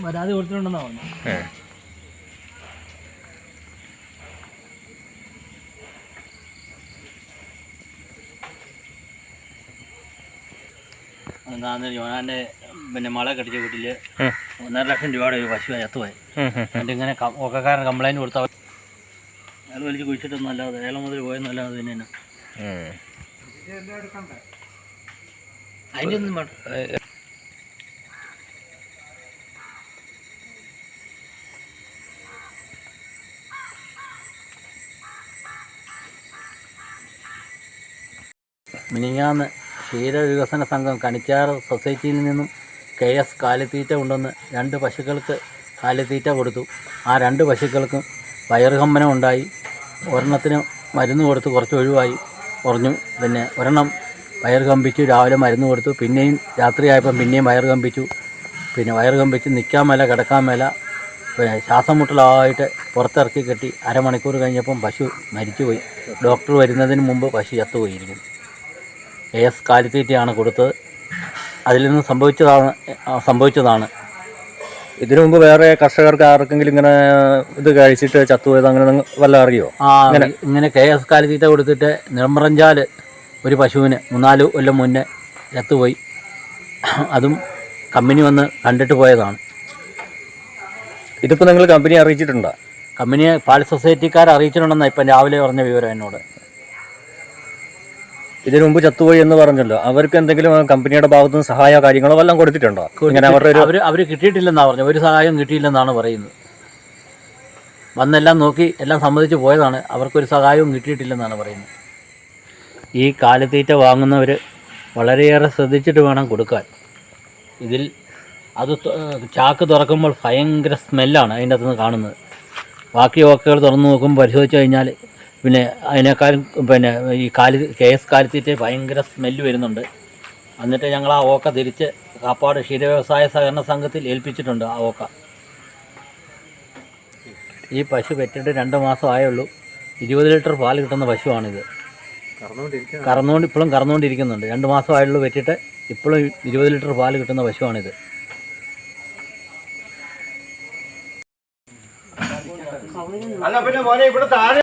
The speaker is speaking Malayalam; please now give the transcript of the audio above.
പരാതി കൊടുത്തിട്ടുണ്ടെന്നാ പറഞ്ഞു. ജോനാൻ്റെ പിന്നെ മള കടിച്ച വീട്ടിൽ 1.5 ലക്ഷം രൂപയുടെ ഒരു പശു ചത്തുപോയി. എന്നിട്ട് ഇങ്ങനെ ഒക്കെക്കാരൻ കംപ്ലൈൻറ്റ് കൊടുത്താൽ അയാൾ വലിച്ച് കുഴിച്ചിട്ടൊന്നും അല്ലാതെ അയാൾ മുതൽ പോയെന്നല്ലാതെ പിന്നെ അതിൻ്റെ ഒന്നും മിനിങ്ങാന്ന് ക്ഷീരവികസന സംഘം കണിച്ചാറ് സൊസൈറ്റിയിൽ നിന്നും KS കാലിത്തീറ്റ കൊണ്ടുവന്ന് 2 പശുക്കൾക്ക് കാലിത്തീറ്റ കൊടുത്തു. ആ 2 പശുക്കൾക്കും വയറുകമ്പനം ഉണ്ടായി. ഒരെണ്ണത്തിന് മരുന്ന് കൊടുത്ത് കുറച്ച് ഒഴിവായി കുറഞ്ഞു. പിന്നെ ഒരെണ്ണം വയറ് കമ്പിച്ചു, രാവിലെ മരുന്ന് കൊടുത്തു. പിന്നെയും രാത്രിയായപ്പം പിന്നെയും വയറ് കമ്പിച്ചു. പിന്നെ വയറ് കമ്പിച്ച് നിൽക്കാൻ മേല കിടക്കാൻ മേല പിന്നെ ശ്വാസം മുട്ടലായിട്ട് പുറത്തിറക്കി കെട്ടി. അരമണിക്കൂർ കഴിഞ്ഞപ്പം പശു മരിച്ചുപോയി. ഡോക്ടർ വരുന്നതിന് മുമ്പ് പശു ചത്തുപോയിരിക്കുന്നു. KS കാലിത്തീറ്റയാണ് കൊടുത്തത്. അതിൽ നിന്ന് സംഭവിച്ചതാണ്. ഇതിനു മുമ്പ് വേറെ കർഷകർക്ക് ആർക്കെങ്കിലും ഇങ്ങനെ ഇത് കഴിച്ചിട്ട് ചത്തുപോയത് അങ്ങനെ വല്ല അറിയോ? ഇങ്ങനെ KS കാലിത്തീറ്റ കൊടുത്തിട്ട് നിറമ്പറഞ്ചാൽ ഒരു പശുവിന് 3-4 കൊല്ലം മുന്നേ ചത്തുപോയി. അതും കമ്പനി വന്ന് കണ്ടിട്ട് പോയതാണ്. ഇതിപ്പോൾ നിങ്ങൾ കമ്പനിയെ അറിയിച്ചിട്ടുണ്ടോ? കമ്പനിയെ പാൽ സൊസൈറ്റിക്കാർ അറിയിച്ചിട്ടുണ്ടെന്നാണ് ഇപ്പം രാവിലെ പറഞ്ഞ വിവരം എന്നോട്. ഇതിനു മുമ്പ് ചത്തുപോയി എന്ന് പറഞ്ഞല്ലോ, അവർക്ക് എന്തെങ്കിലും കമ്പനിയുടെ ഭാഗത്തുനിന്ന് സഹായമോ കാര്യങ്ങളോ വല്ലതും കൊടുത്തിട്ടുണ്ടോ? ഇങ്ങനെ അവർ കിട്ടിയിട്ടില്ലെന്നാണ് പറഞ്ഞത്. ഒരു സഹായം കിട്ടിയില്ലെന്നാണ് പറയുന്നത്. വന്നെല്ലാം നോക്കി എല്ലാം സമ്മതിച്ച് പോയതാണ്. അവർക്കൊരു സഹായവും കിട്ടിയിട്ടില്ലെന്നാണ് പറയുന്നത്. ഈ കാലിത്തീറ്റ വാങ്ങുന്നവർ വളരെയേറെ ശ്രദ്ധിച്ചിട്ട് വേണം കൊടുക്കാൻ. ഇതിൽ അത് ചാക്ക് തുറക്കുമ്പോൾ ഭയങ്കര സ്മെല്ലാണ് അതിൻ്റെ അകത്തുനിന്ന് കാണുന്നത്. ബാക്കി ഓക്കകൾ തുറന്ന് നോക്കുമ്പോൾ പരിശോധിച്ച് കഴിഞ്ഞാൽ പിന്നെ അതിനേക്കാളും പിന്നെ ഈ KS കാലിത്തീറ്റ ഭയങ്കര സ്മെല്ല് വരുന്നുണ്ട്. എന്നിട്ട് ഞങ്ങൾ ആ ഓക്ക തിരിച്ച് കാപ്പാട് ക്ഷീരവ്യവസായ സഹകരണ സംഘത്തിൽ ഏൽപ്പിച്ചിട്ടുണ്ട്. ആ ഓക്ക ഈ പശു പെറ്റിട്ട് 2 മാസം ആയുള്ളൂ. 20 ലിറ്റർ പാൽ കിട്ടുന്ന പശുവാണിത്. ഇപ്പോഴും കറന്നുകൊണ്ടിരിക്കുന്നുണ്ട്. 2 മാസം ആയുള്ളൂ പെറ്റിട്ട്. ഇപ്പോഴും 20 ലിറ്റർ പാൽ കിട്ടുന്ന പശുവാണിത്. അല്ല പിന്നെ മോനെ ഇവിടെ താഴെ